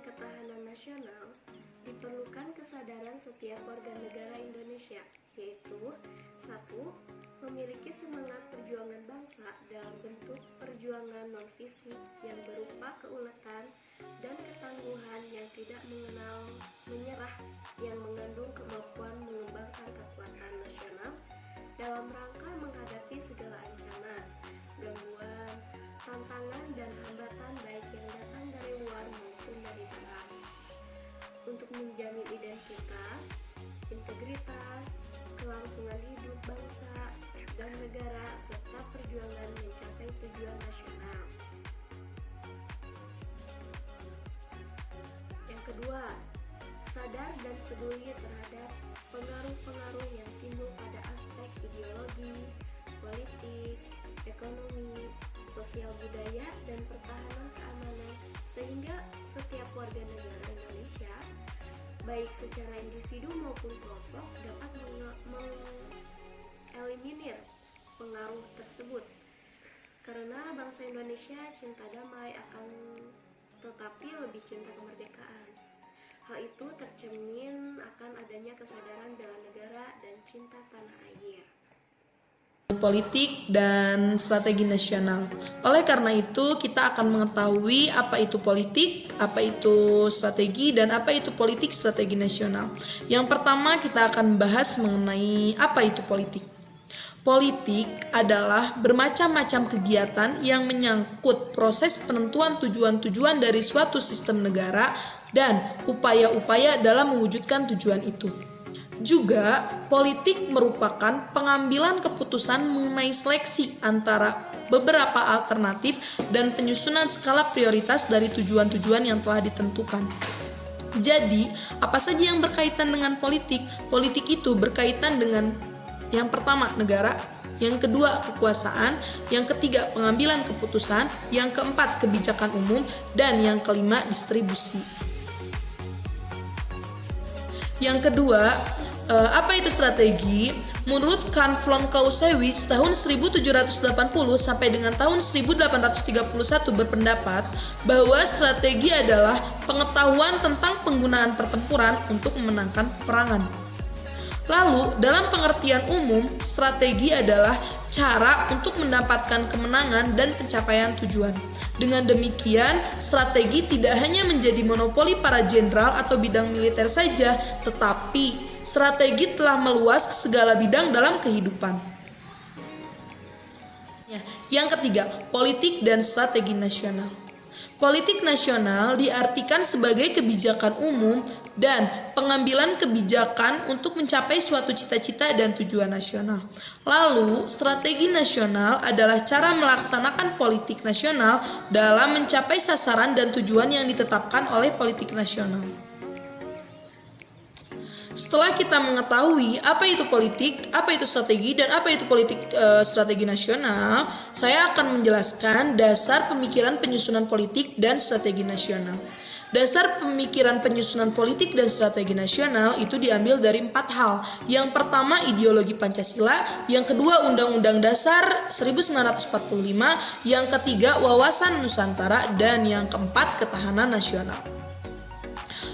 ketahanan nasional, diperlukan kesadaran setiap warga negara Indonesia, yaitu 1. Memiliki semangat perjuangan bangsa dalam bentuk perjuangan non-fisik yang berupa keuletan dan ketangguhan yang tidak mengenal menyerah, yang mengandung kemampuan mengembangkan kekuatan nasional dalam rangka menghadapi segala ancaman, gangguan, tantangan, dan hambatan baik yang datang dari luar maupun dari dalam, untuk menjamin identitas, integritas, kelangsungan hidup bangsa dan negara, serta perjuangan mencapai tujuan nasional. Yang kedua, sadar dan peduli terhadap pengaruh-pengaruh yang timbul pada aspek ideologi, politik, ekonomi, sosial budaya, dan pertahanan keamanan, sehingga setiap warga negara Indonesia, baik secara individu maupun kelompok, dapat mengeliminir pengaruh tersebut. Karena bangsa Indonesia cinta damai akan tetapi lebih cinta kemerdekaan. Hal itu tercermin akan adanya kesadaran bela negara dan cinta tanah air. Politik dan strategi nasional. Oleh karena itu, kita akan mengetahui apa itu politik, apa itu strategi, dan apa itu politik strategi nasional. Yang pertama, kita akan bahas mengenai apa itu politik. Politik adalah bermacam-macam kegiatan yang menyangkut proses penentuan tujuan-tujuan dari suatu sistem negara dan upaya-upaya dalam mewujudkan tujuan itu. Juga, politik merupakan pengambilan keputusan mengenai seleksi antara beberapa alternatif dan penyusunan skala prioritas dari tujuan-tujuan yang telah ditentukan. Jadi, apa saja yang berkaitan dengan politik? Politik itu berkaitan dengan yang pertama, negara, yang kedua, kekuasaan, yang ketiga, pengambilan keputusan, yang keempat, kebijakan umum, dan yang kelima, distribusi. Yang kedua, apa itu strategi? Menurut Karl von Clausewitz tahun 1780 sampai dengan tahun 1831 berpendapat bahwa strategi adalah pengetahuan tentang penggunaan pertempuran untuk memenangkan peperangan. Lalu, dalam pengertian umum, strategi adalah cara untuk mendapatkan kemenangan dan pencapaian tujuan. Dengan demikian, strategi tidak hanya menjadi monopoli para jenderal atau bidang militer saja, tetapi strategi telah meluas ke segala bidang dalam kehidupan. Yang ketiga, politik dan strategi nasional. Politik nasional diartikan sebagai kebijakan umum dan pengambilan kebijakan untuk mencapai suatu cita-cita dan tujuan nasional. Lalu, strategi nasional adalah cara melaksanakan politik nasional dalam mencapai sasaran dan tujuan yang ditetapkan oleh politik nasional. Setelah kita mengetahui apa itu politik, apa itu strategi, dan apa itu politik strategi nasional, saya akan menjelaskan dasar pemikiran penyusunan politik dan strategi nasional. Dasar pemikiran penyusunan politik dan strategi nasional itu diambil dari 4 hal. Yang pertama, ideologi Pancasila. Yang kedua, Undang-Undang Dasar 1945. Yang ketiga, wawasan Nusantara. Dan yang keempat, ketahanan nasional.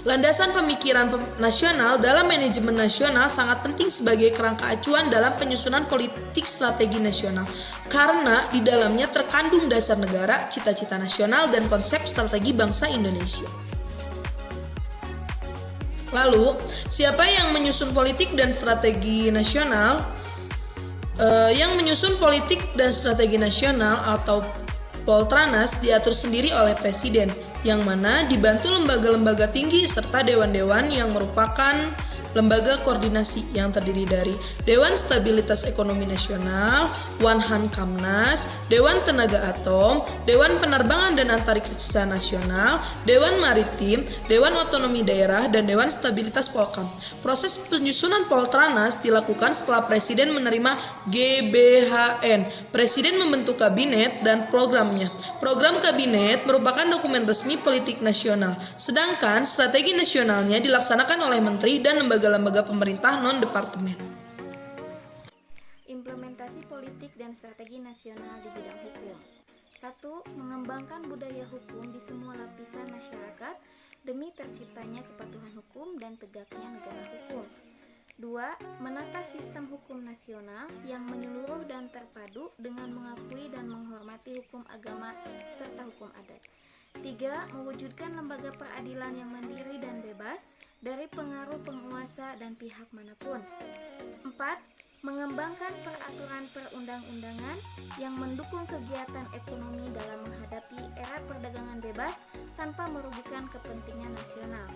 Landasan pemikiran nasional dalam manajemen nasional sangat penting sebagai kerangka acuan dalam penyusunan politik strategi nasional, karena di dalamnya terkandung dasar negara, cita-cita nasional, dan konsep strategi bangsa Indonesia. Lalu, siapa yang menyusun politik dan strategi nasional? Yang menyusun politik dan strategi nasional atau Poltranas diatur sendiri oleh Presiden, yang mana dibantu lembaga-lembaga tinggi serta dewan-dewan yang merupakan lembaga koordinasi yang terdiri dari Dewan Stabilitas Ekonomi Nasional, Wanhan-Kamnas, Dewan Tenaga Atom, Dewan Penerbangan dan Antariksa Nasional, Dewan Maritim, Dewan Otonomi Daerah, dan Dewan Stabilitas Polkam. Proses penyusunan Poltranas dilakukan setelah Presiden menerima GBHN. Presiden membentuk kabinet dan programnya. Program kabinet merupakan dokumen resmi politik nasional, sedangkan strategi nasionalnya dilaksanakan oleh menteri dan lembaga-lembaga pemerintah non-departemen. Implementasi politik dan strategi nasional di bidang hukum. 1. Mengembangkan budaya hukum di semua lapisan masyarakat. demi terciptanya kepatuhan hukum dan tegaknya negara hukum. 2. Menata sistem hukum nasional yang menyeluruh dan terpadu dengan mengakui dan menghormati hukum agama serta hukum adat. 3. Mewujudkan lembaga peradilan yang mandiri dan bebas dari pengaruh penguasa dan pihak manapun. 4. Mengembangkan peraturan perundang-undangan yang mendukung kegiatan ekonomi dalam menghadapi era perdagangan bebas tanpa merugikan kepentingan nasional.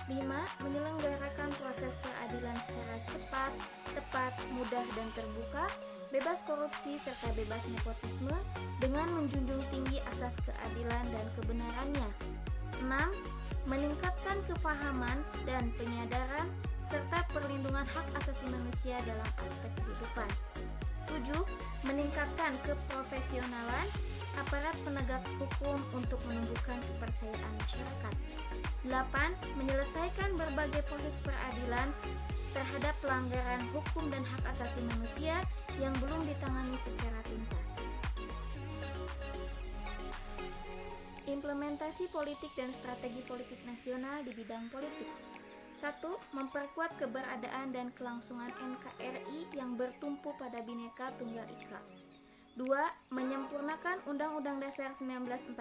5. Menyelenggarakan proses peradilan secara cepat, tepat, mudah, dan terbuka, bebas korupsi serta bebas nepotisme dengan menjunjung tinggi asas keadilan dan kebenarannya. 6. Meningkatkan kepahaman dan penyadaran serta perlindungan hak asasi manusia dalam aspek kehidupan. 7. Meningkatkan keprofesionalan aparat penegak hukum untuk menumbuhkan kepercayaan masyarakat. 8. Menyelesaikan berbagai proses peradilan terhadap pelanggaran hukum dan hak asasi manusia yang belum ditangani secara tuntas. Implementasi politik dan strategi politik nasional di bidang politik. 1. Memperkuat keberadaan dan kelangsungan NKRI yang bertumpu pada Bhinneka Tunggal Ika. 2. Menyempurnakan Undang-Undang Dasar 1945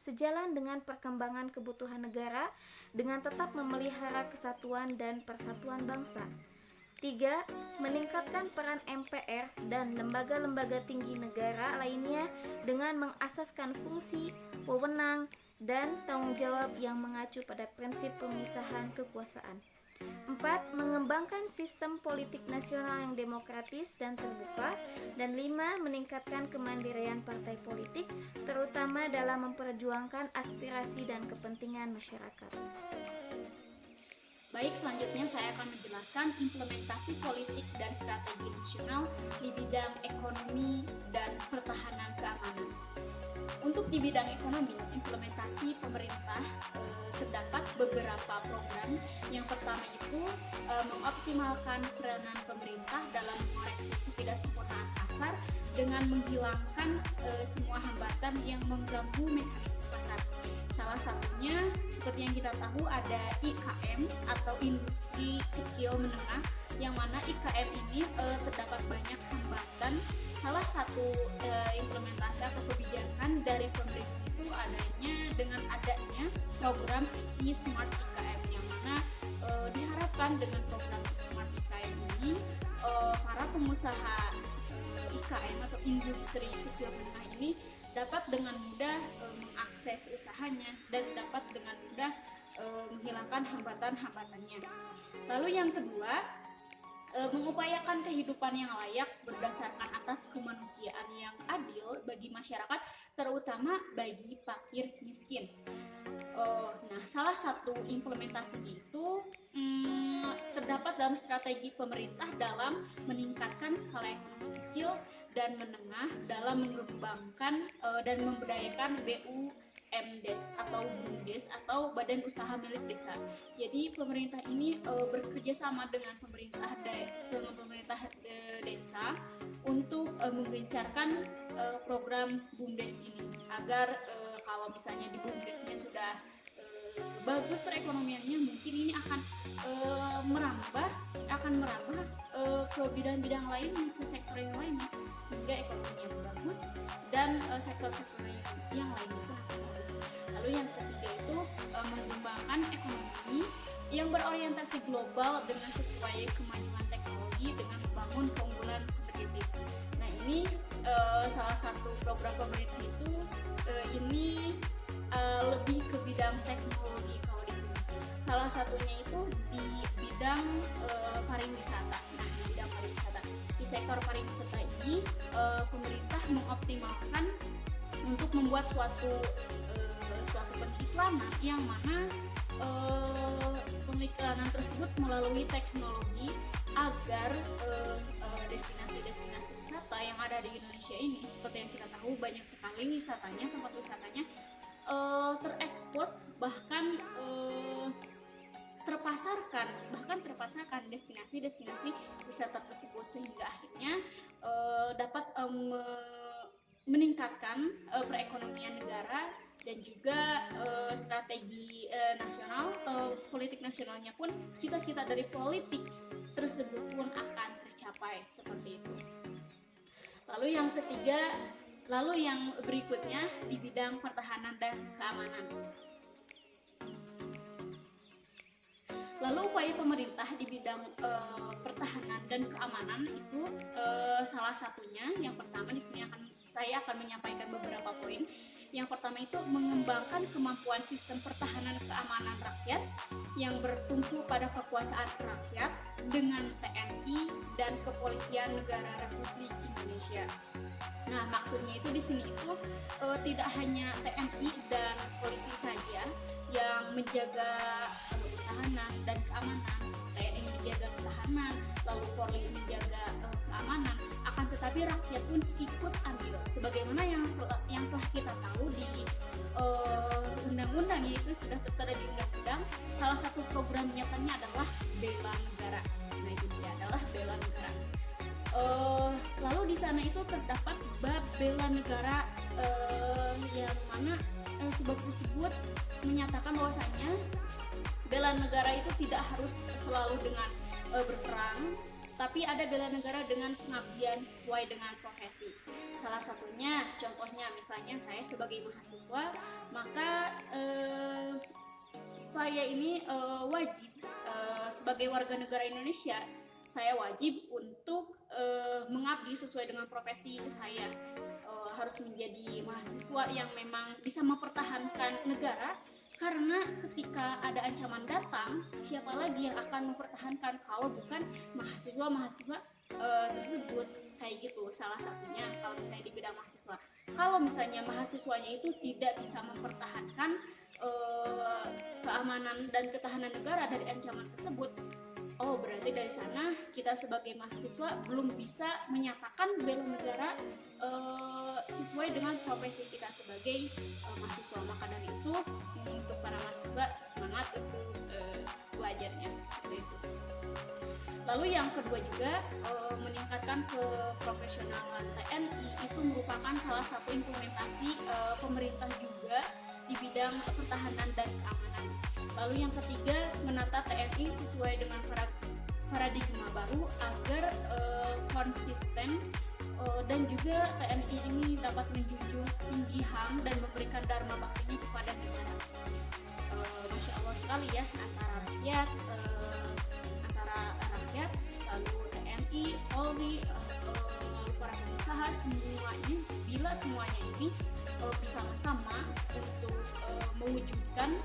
sejalan dengan perkembangan kebutuhan negara dengan tetap memelihara kesatuan dan persatuan bangsa. 3. Meningkatkan peran MPR dan lembaga-lembaga tinggi negara lainnya dengan mengasaskan fungsi, wewenang, dan tanggung jawab yang mengacu pada prinsip pemisahan kekuasaan. 4. Mengembangkan sistem politik nasional yang demokratis dan terbuka. Dan 5. Meningkatkan kemandirian partai politik, terutama dalam memperjuangkan aspirasi dan kepentingan masyarakat. Baik, selanjutnya saya akan menjelaskan implementasi politik dan strategi nasional di bidang ekonomi dan pertahanan keamanan. Untuk di bidang ekonomi, implementasi pemerintah terdapat beberapa program. Yang pertama itu mengoptimalkan peranan pemerintah dalam mengoreksi ketidaksempurnaan pasar dengan menghilangkan semua hambatan yang mengganggu mekanisme pasar. Salah satunya seperti yang kita tahu ada IKM atau industri kecil menengah, yang mana IKM ini terdapat banyak hambatan. Salah satu implementasi atau kebijakan dari pemerintah itu dengan adanya program e-smart IKM, yang mana diharapkan dengan program e-smart IKM ini para pengusaha IKM atau industri kecil menengah ini dapat dengan mudah mengakses usahanya dan dapat dengan mudah menghilangkan hambatan-hambatannya. Lalu yang kedua, mengupayakan kehidupan yang layak berdasarkan atas kemanusiaan yang adil bagi masyarakat, terutama bagi fakir miskin. Nah, salah satu implementasinya itu terdapat dalam strategi pemerintah dalam meningkatkan skala ekonomi kecil dan menengah dalam mengembangkan dan memberdayakan BUMDes atau BUMDes atau Badan Usaha Milik Desa. Jadi pemerintah ini bekerja sama dengan pemerintah desa untuk menggencarkan program BUMDes ini agar kalau misalnya di BUMDesnya sudah bagus perekonomiannya, mungkin ini akan merambah ke bidang-bidang lainnya, ke sektor yang lainnya, sehingga ekonominya bagus dan sektor-sektor yang lainnya pun akan bagus. Lalu yang ketiga itu mengembangkan ekonomi yang berorientasi global dengan sesuai kemajuan teknologi dengan membangun keunggulan kompetitif. Nah, ini salah satu program pemerintah itu ini lebih ke bidang teknologi kalau di sini. Salah satunya itu di bidang pariwisata. Nah, di bidang pariwisata, di sektor pariwisata ini pemerintah mengoptimalkan untuk membuat suatu pengiklanan yang mana pengiklanan tersebut melalui teknologi agar destinasi-destinasi wisata yang ada di Indonesia ini, seperti yang kita tahu banyak sekali tempat wisatanya terekspos, bahkan terpasarkan destinasi-destinasi wisata tersebut, sehingga akhirnya dapat meningkatkan perekonomian negara dan juga strategi nasional, politik nasionalnya pun, cita-cita dari politik tersebut pun akan tercapai seperti itu. Lalu yang berikutnya di bidang pertahanan dan keamanan. Lalu upaya pemerintah di bidang pertahanan dan keamanan itu salah satunya, yang pertama di sini saya akan menyampaikan beberapa poin. Yang pertama itu mengembangkan kemampuan sistem pertahanan keamanan rakyat yang bertumpu pada kekuasaan rakyat dengan TNI dan Kepolisian Negara Republik Indonesia. Nah, maksudnya itu di sini itu tidak hanya TNI dan polisi saja yang menjaga pertahanan dan keamanan, TNI menjaga pertahanan, lalu Polri menjaga keamanan, akan tetapi rakyat pun ikut andil sebagaimana yang telah kita tahu di undang-undang, yaitu sudah tertera di undang-undang, salah satu program nyatanya adalah bela negara. Nah, itu dia adalah bela negara. Lalu di sana itu terdapat bab bela negara yang mana sebab tersebut menyatakan bahwasanya bela negara itu tidak harus selalu dengan berperang, tapi ada bela negara dengan pengabdian sesuai dengan profesi. Salah satunya, contohnya misalnya saya sebagai mahasiswa, maka saya ini wajib sebagai warga negara Indonesia, saya wajib untuk mengabdi sesuai dengan profesi saya. Harus menjadi mahasiswa yang memang bisa mempertahankan negara, karena ketika ada ancaman datang, siapa lagi yang akan mempertahankan kalau bukan mahasiswa-mahasiswa tersebut, kayak gitu. Salah satunya kalau misalnya di bidang mahasiswa, kalau misalnya mahasiswanya itu tidak bisa mempertahankan keamanan dan ketahanan negara dari ancaman tersebut, oh berarti dari sana kita sebagai mahasiswa belum bisa menyatakan bela negara sesuai dengan profesi kita sebagai mahasiswa. Maka dari itu untuk para mahasiswa, semangat untuk belajarnya seperti itu. Lalu yang kedua juga, meningkatkan keprofesionalan TNI itu merupakan salah satu implementasi pemerintah juga di bidang pertahanan dan keamanan. Lalu yang ketiga, menata TNI sesuai dengan paradigma baru agar konsisten, dan juga TNI ini dapat menjunjung tinggi HAM dan memberikan dharma baktinya kepada negara. Masya Allah sekali ya, antara rakyat, lalu TNI, Polri, para pengusaha, semuanya, bila semuanya ini bersama-sama untuk mewujudkan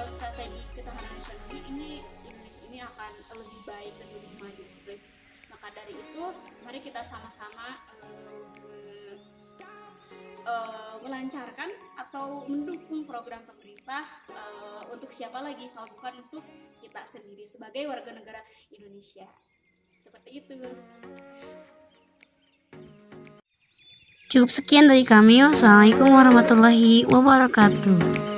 strategi ketahanan nasional ini, Indonesia ini akan lebih baik dan lebih maju seperti itu. Maka dari itu, mari kita sama-sama melancarkan atau mendukung program pemerintah. Untuk siapa lagi kalau bukan untuk kita sendiri sebagai warga negara Indonesia. Seperti itu. Cukup sekian dari kami. Wassalamualaikum warahmatullahi wabarakatuh.